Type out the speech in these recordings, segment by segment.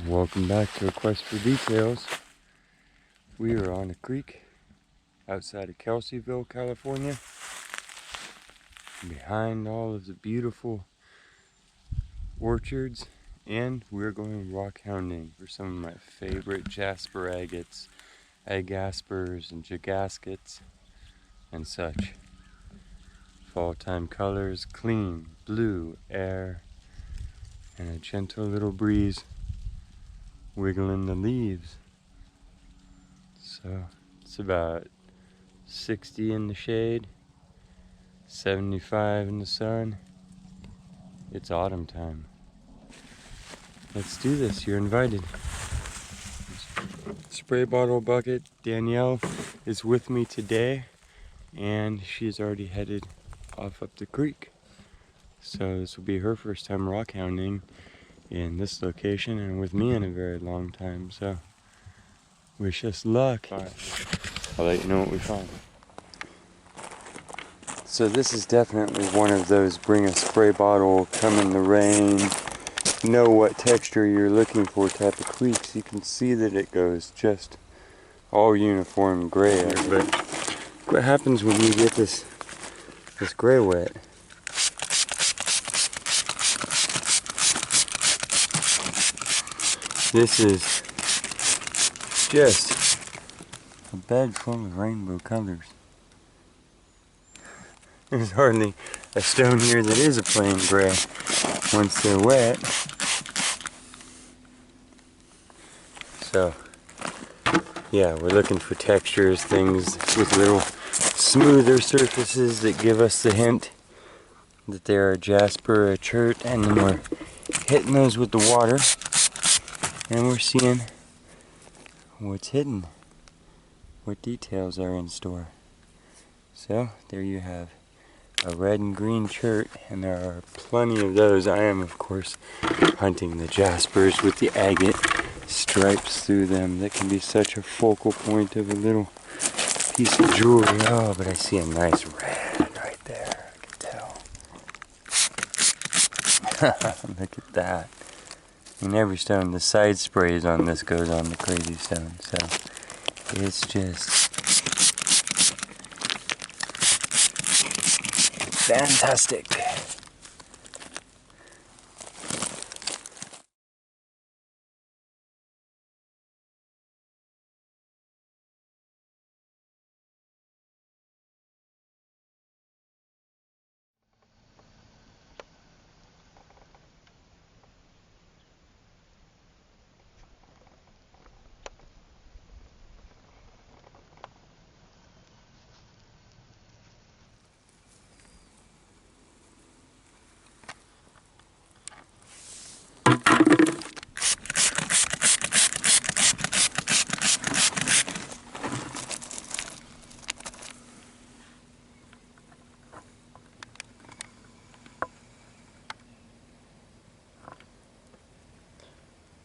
Welcome back to A Quest for Details. We are on a creek outside of Kelseyville, California. Behind all of the beautiful orchards, and we're going rockhounding for some of my favorite Jasper agates, agaspers and jagaskets and such. Fall time colors, clean blue air, and a gentle little breeze wiggling the leaves. So it's about 60 in the shade, 75 in the sun. It's autumn time. Let's do this, you're invited. Spray bottle bucket, Danielle is with me today, and she's already headed off up the creek. So this will be her first time rockhounding in this location and with me in a very long time, so wish us luck. I'll let you know what we find. So this is definitely one of those bring a spray bottle, come in the rain, know what texture you're looking for type of creeks. You can see that it goes just all uniform gray. But what happens when you get this gray wet? This is just a bed full of rainbow colors. There's hardly a stone here that is a plain gray once they're wet. So, yeah, we're looking for textures, things with little smoother surfaces that give us the hint that they're a jasper or a chert, and then we're hitting those with the water, and we're seeing what's hidden, what details are in store. So, there you have a red and green chert, and there are plenty of those. I am, of course, hunting the jaspers with the agate stripes through them that can be such a focal point of a little piece of jewelry. Oh, but I see a nice red right there, I can tell. Look at that. And every stone, the side sprays on this goes on the crazy stone, so it's just fantastic.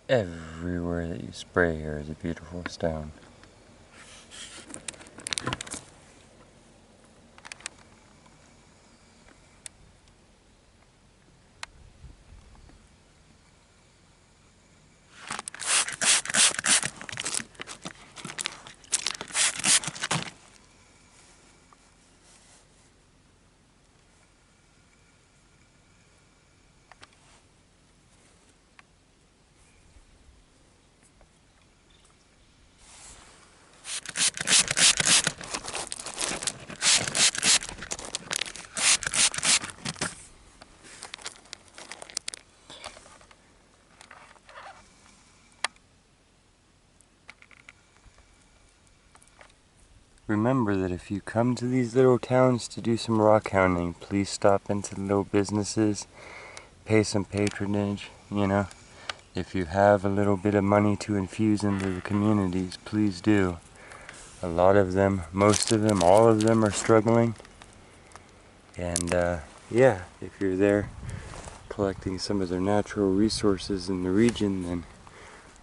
Everywhere that you spray here is a beautiful stone. Remember that if you come to these little towns to do some rockhounding, please stop into little businesses, pay some patronage, you know. If you have a little bit of money to infuse into the communities, please do. A lot of them, most of them, all of them are struggling. And yeah, if you're there collecting some of their natural resources in the region, then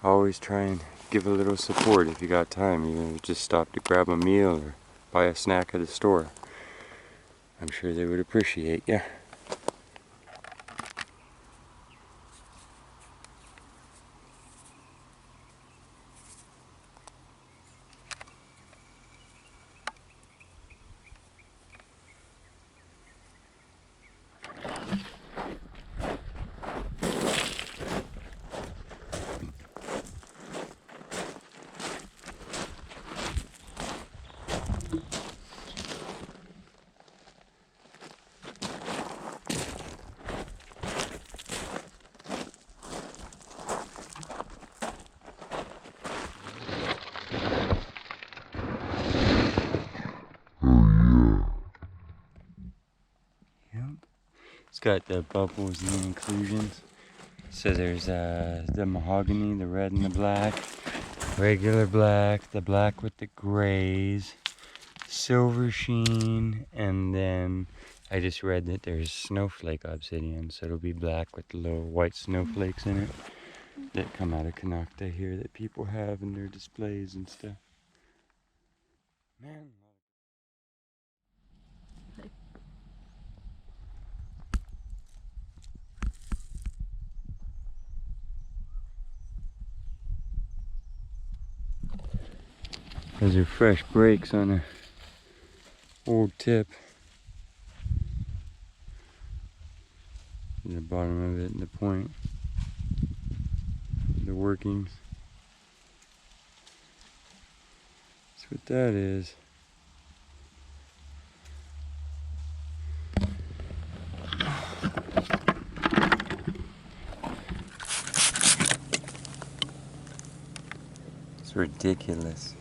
always try and give a little support if you got time. Even if you just stop to grab a meal or buy a snack at the store. I'm sure they would appreciate you. It's got the bubbles and the inclusions. So there's the mahogany, the red and the black, regular black, the black with the grays, silver sheen, and then I just read that there's snowflake obsidian, so it'll be black with the little white snowflakes in it that come out of Canocta here that people have in their displays and stuff. Man. Those are fresh breaks on a old tip. The bottom of it and the point. The workings. That's what that is. It's ridiculous.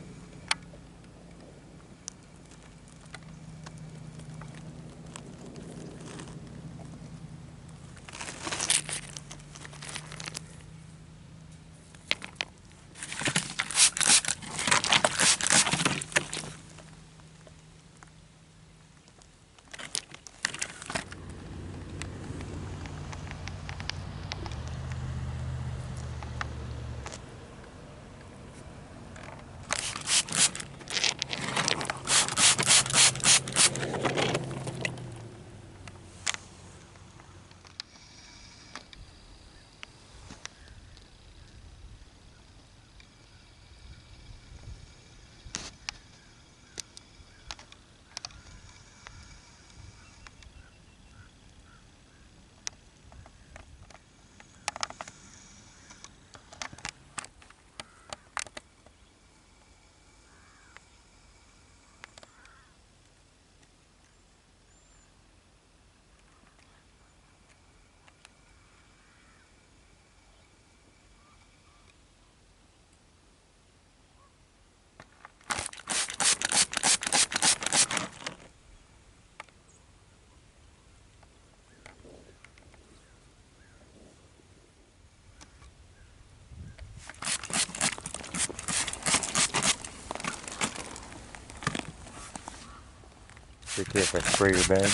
Okay, if I spray your bag.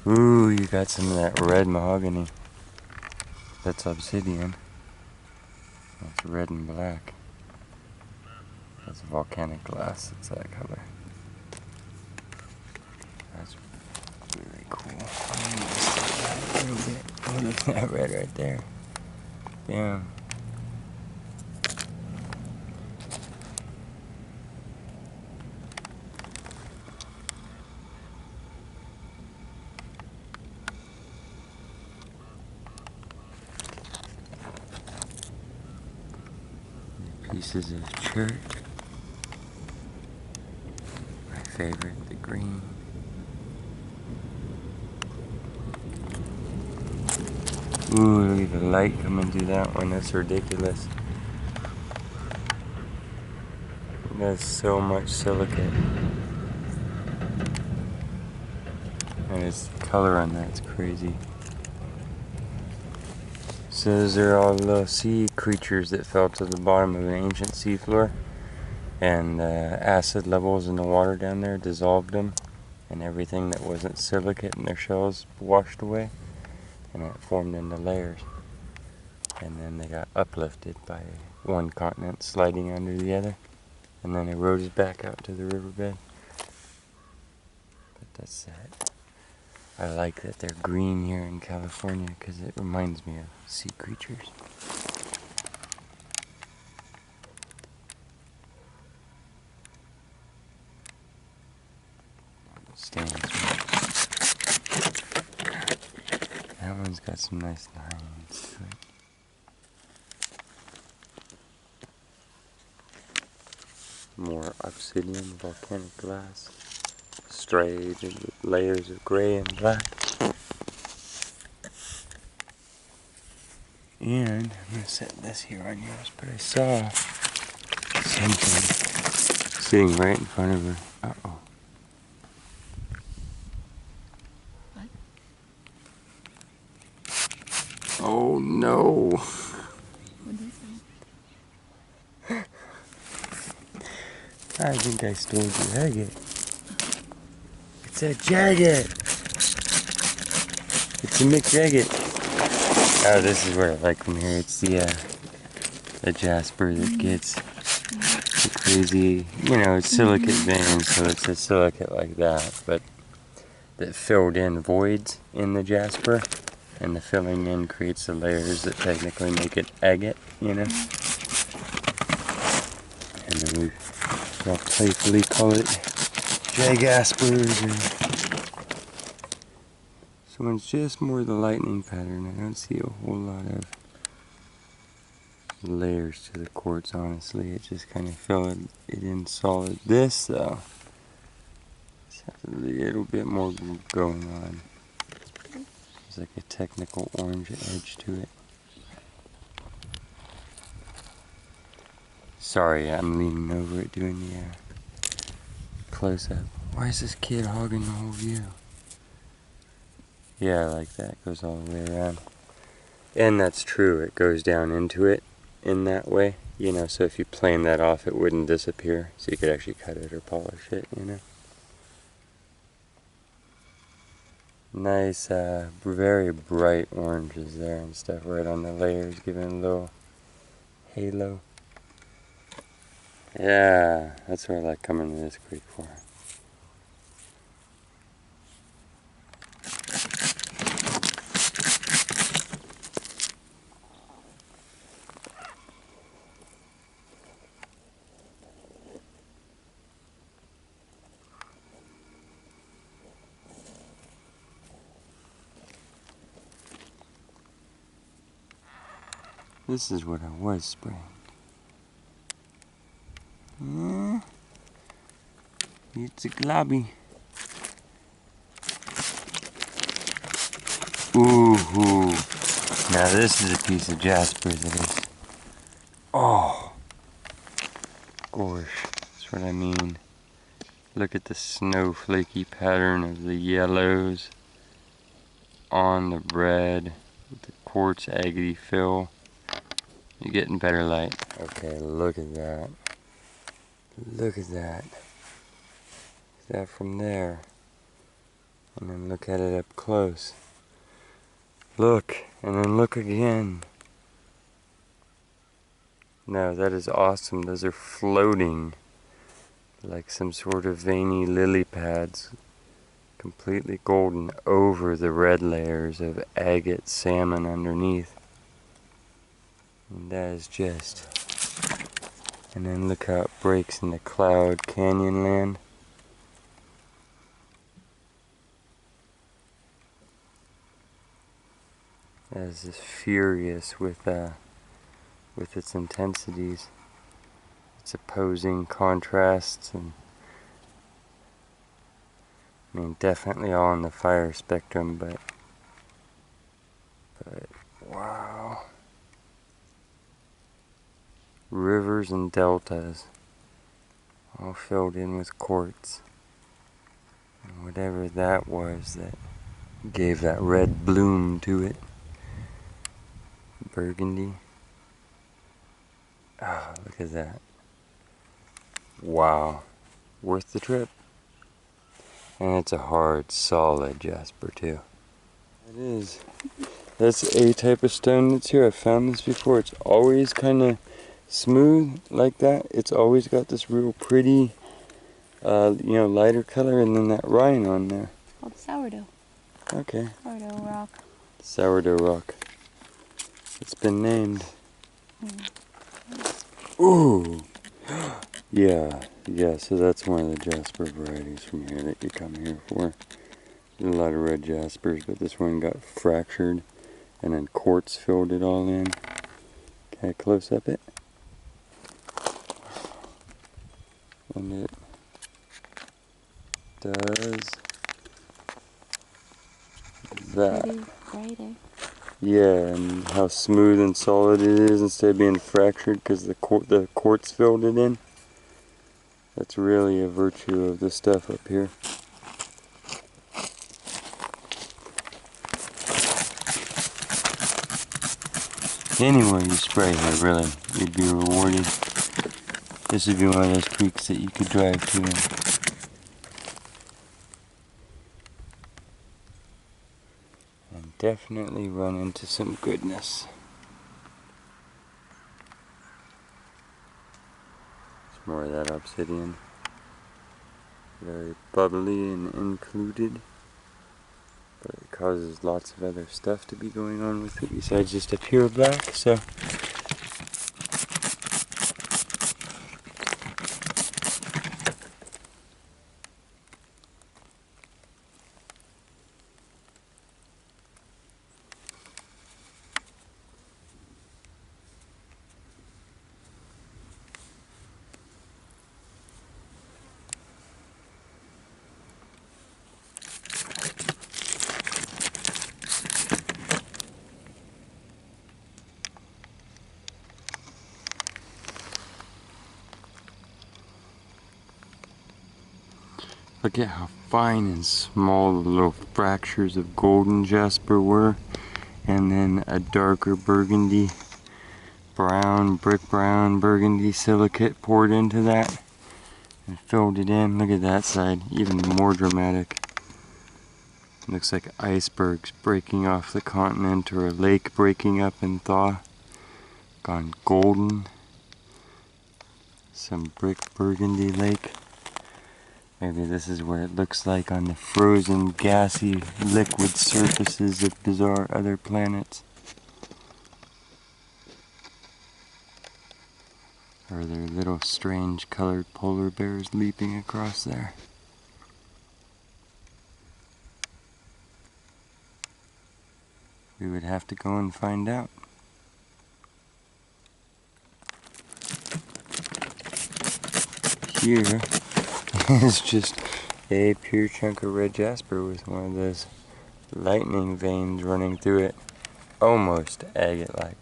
Ooh, you got some of that red mahogany. That's obsidian. That's red and black. That's volcanic glass. It's that color. That's really cool. Oh, look at that red right there. Yeah. Pieces of church. My favorite, the green. Ooh, look at the light coming through that one. That's ridiculous. That's so much silicate. And its color on that's crazy. So those are all little sea creatures that fell to the bottom of an ancient seafloor. And acid levels in the water down there dissolved them. And everything that wasn't silicate in their shells washed away. And it formed into layers. And then they got uplifted by one continent sliding under the other. And then eroded back out to the riverbed. But that's that. I like that they're green here in California because it reminds me of sea creatures. Stands. That one's got some nice lines to it. More obsidian, volcanic glass, striated with layers of gray and black. And I'm going to set this here on yours, but I saw something sitting right in front of her. Uh-oh. What? no. What is that? I think I stole your agate. It's a jagged. It's a mixed agate. Oh, this is what I like from here. It's the Jasper that gets the crazy, you know, it's silicate veins, so it's a silicate like that, but that filled in voids in the Jasper, and the filling in creates the layers that technically make it agate, you know? And then we all playfully call it Jaspers. This one's just more the lightning pattern. I don't see a whole lot of layers to the quartz, honestly. It just kind of filled it in solid. This, though, has a little bit more going on. There's like a technical orange edge to it. Sorry, I'm leaning over it doing the close-up. Why is this kid hogging the whole view? Yeah, like that. Goes all the way around. And that's true. It goes down into it in that way. You know, so if you plane that off, it wouldn't disappear. So you could actually cut it or polish it, you know. Nice, very bright oranges there and stuff right on the layers, giving a little halo. Yeah, that's where I like coming to this creek for. This is what I was spraying. Yeah. It's a globby. Ooh. Now this is a piece of Jasper that is. Oh. Gosh. That's what I mean. Look at the snowflakey pattern of the yellows on the red with the quartz agate fill. You're getting better light. Okay, look at that. Look at that. That from there. And then look at it up close. Look, and then look again. No, that is awesome. Those are floating like some sort of veiny lily pads, completely golden over the red layers of agate salmon underneath. And that is just... And then look how it breaks into cloud canyon land. That is just furious with its intensities, its opposing contrasts, and I mean definitely all on the fire spectrum, but wow. Rivers and deltas, all filled in with quartz. And whatever that was that gave that red bloom to it. Burgundy. Ah, oh, look at that. Wow. Worth the trip. And it's a hard, solid Jasper too. It is. That's a type of stone that's here. I've found this before. It's always kind of smooth like that. It's always got this real pretty, you know, lighter color, and then that rind on there. It's called sourdough. Okay. Sourdough rock. Sourdough rock. It's been named. Ooh. Yeah, so that's one of the Jasper varieties from here that you come here for. There's a lot of red Jaspers, but this one got fractured and then quartz filled it all in. Can I close up it? And it does that. Pretty brighter. Yeah, and how smooth and solid it is instead of being fractured because the quartz filled it in. That's really a virtue of the stuff up here. Anywhere you spray here, really, you'd be rewarded. This would be one of those creeks that you could drive to and definitely run into some goodness. It's more of that obsidian. Very bubbly and included. But it causes lots of other stuff to be going on with it besides just a pure black, so. Look at how fine and small the little fractures of golden jasper were, and then a darker burgundy, brown, brick brown burgundy silicate poured into that and filled it in. Look at that side, even more dramatic. Looks like icebergs breaking off the continent or a lake breaking up in thaw. Gone golden. Some brick burgundy lake. Maybe this is what it looks like on the frozen, gassy, liquid surfaces of bizarre other planets. Or are there little strange colored polar bears leaping across there? We would have to go and find out. Here is just a pure chunk of red jasper with one of those lightning veins running through it, almost agate-like.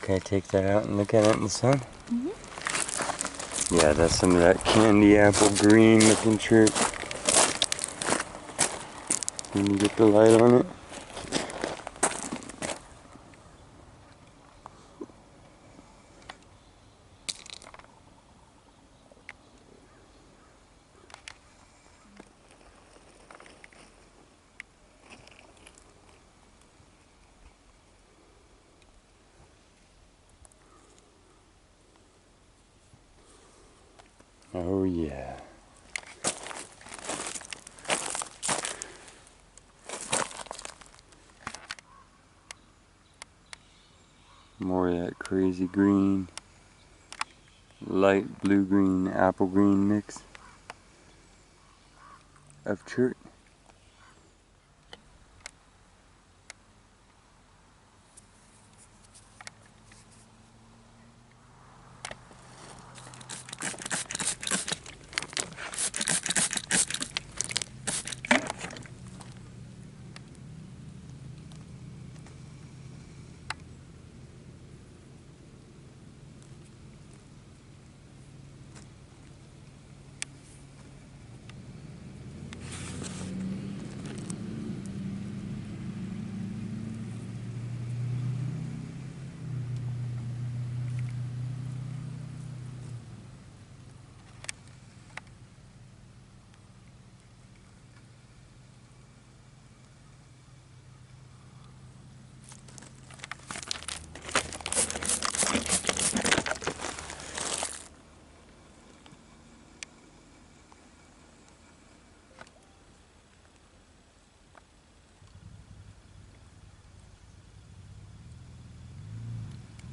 Can I take that out and look at it in the sun? Mm-hmm. Yeah, that's some of that candy apple green looking chirp. Can you get the light on it? Oh yeah. More of that crazy green, light blue-green, apple-green mix of chert.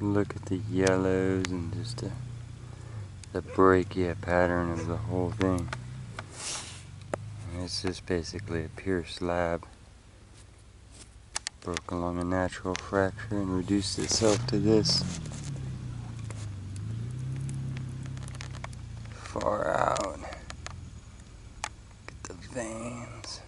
Look at the yellows and just a the breccia pattern of the whole thing. And it's just basically a pure slab. Broke along a natural fracture and reduced itself to this. Far out. Look at the veins.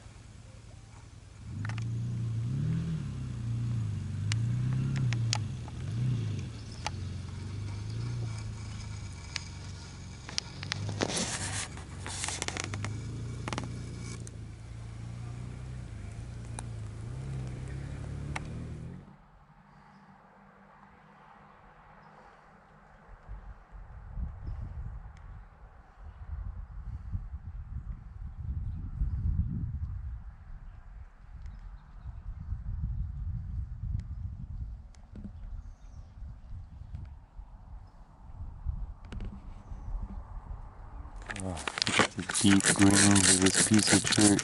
Oh, look at the deep greens of this piece of chert.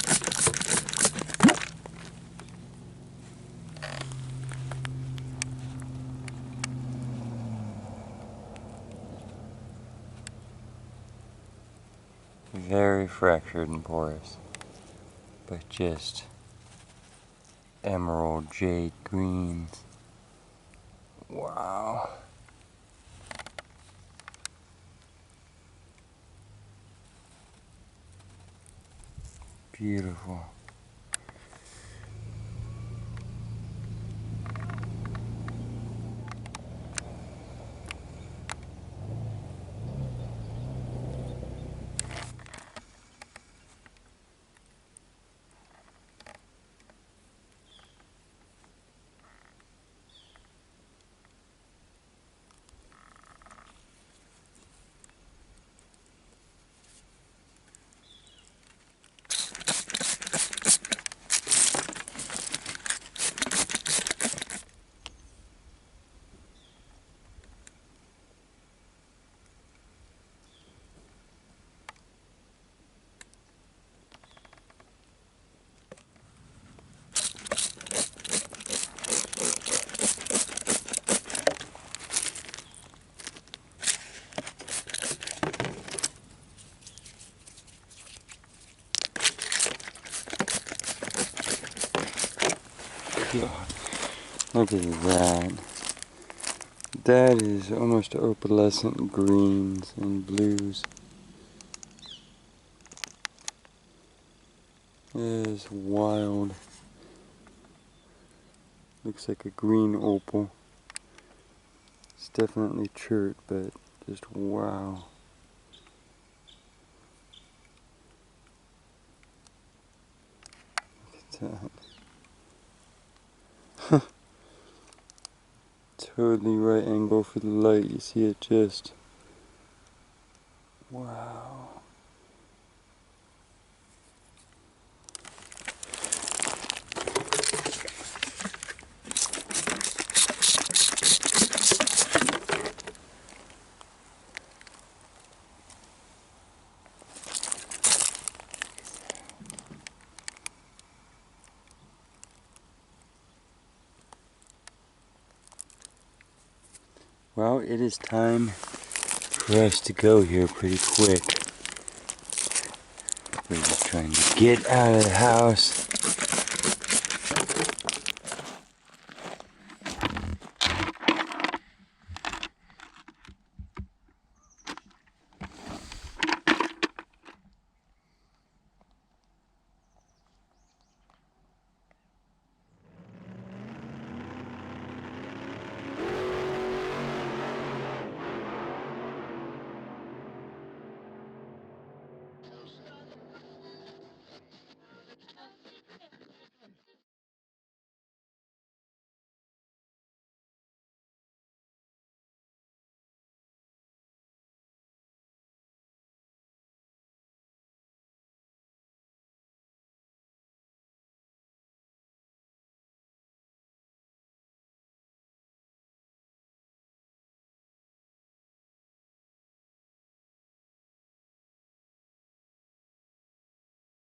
Very fractured and porous, but just emerald jade greens. Wow. Beautiful. God, look at that. That is almost opalescent greens and blues. It is wild. Looks like a green opal. It's definitely chert, but just wow. Look at that. Totally right angle for the light. You see it just wow. Well, it is time for us to go here pretty quick. We're just trying to get out of the house